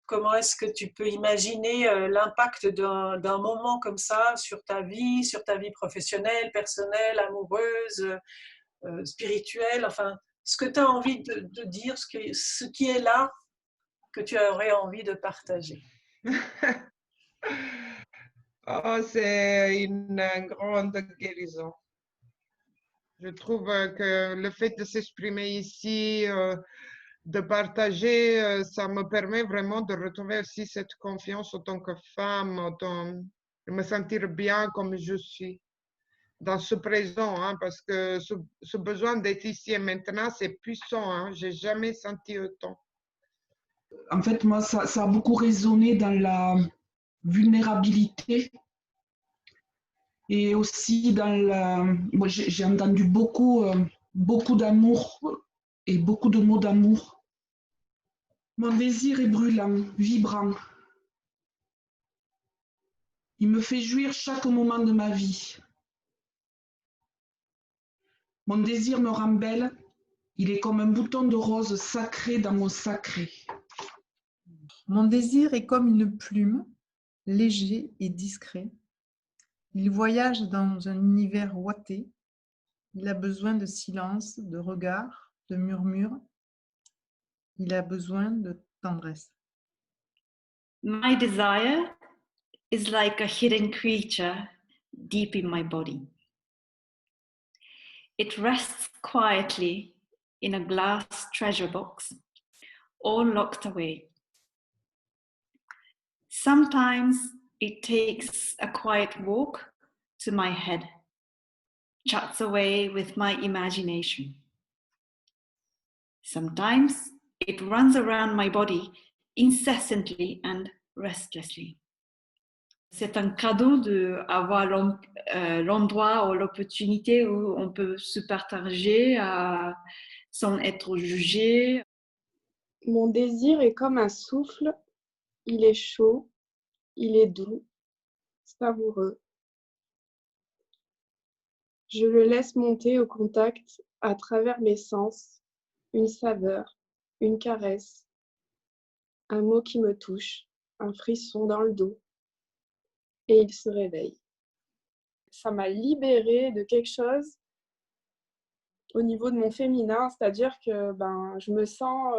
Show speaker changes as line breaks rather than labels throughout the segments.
comment est-ce que tu peux imaginer l'impact d'un moment comme ça sur ta vie professionnelle, personnelle, amoureuse, spirituelle, enfin, ce que tu as envie de dire, ce qui est là, que tu aurais envie de partager.
Oh, c'est une grande guérison. Je trouve que le fait de s'exprimer ici, de partager, ça me permet vraiment de retrouver aussi cette confiance en tant que femme, de me sentir bien comme je suis dans ce présent, hein, parce que ce besoin d'être ici et maintenant, c'est puissant. Hein, j'ai jamais senti autant.
En fait, moi, ça a beaucoup résonné dans la vulnérabilité et aussi dans la... Moi, j'ai entendu beaucoup d'amour et beaucoup de mots d'amour. Mon désir est brûlant, vibrant. Il me fait jouir chaque moment de ma vie. Mon désir me rend belle. Il est comme un bouton de rose sacré dans mon sacré.
Mon désir est comme une plume, léger et discret. Il voyage dans un univers ouaté. Il a besoin de silence, de regard, de murmure. Il a besoin de tendresse.
My desire is like a hidden creature deep in my body. It rests quietly in a glass treasure box, all locked away. Sometimes it takes a quiet walk to my head, chats away with my imagination. Sometimes it runs around my body incessantly and restlessly. C'est un cadeau d'avoir l'endroit ou l'opportunité où on peut se partager sans être jugé.
Mon désir est comme un souffle, il est chaud, il est doux, savoureux. Je le laisse monter au contact à travers mes sens, une saveur, une caresse, un mot qui me touche, un frisson dans le dos. Et il se réveille. Ça m'a libérée de quelque chose au niveau de mon féminin, c'est-à-dire que je me sens,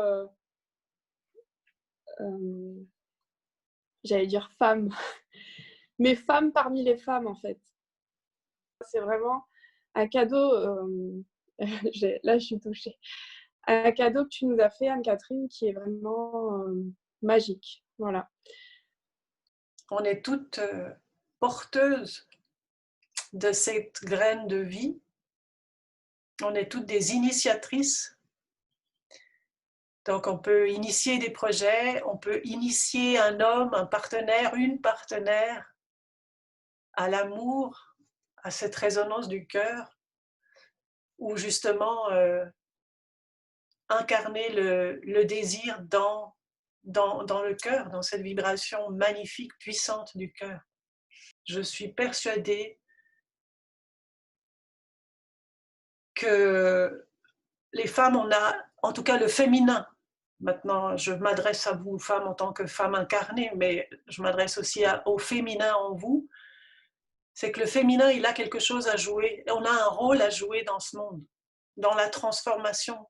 j'allais dire femme, mais femme parmi les femmes en fait. C'est vraiment un cadeau, là je suis touchée, un cadeau que tu nous as fait Anne-Catherine qui est vraiment magique. Voilà.
On est toutes porteuses de cette graine de vie. On est toutes des initiatrices. Donc on peut initier des projets, on peut initier un homme, un partenaire, une partenaire à l'amour, à cette résonance du cœur, ou justement incarner le désir dans le cœur, dans cette vibration magnifique, puissante du cœur. Je suis persuadée que les femmes, on a, en tout cas le féminin, maintenant je m'adresse à vous femmes en tant que femmes incarnées, mais je m'adresse aussi au féminin en vous, c'est que le féminin, il a quelque chose à jouer, on a un rôle à jouer dans ce monde, dans la transformation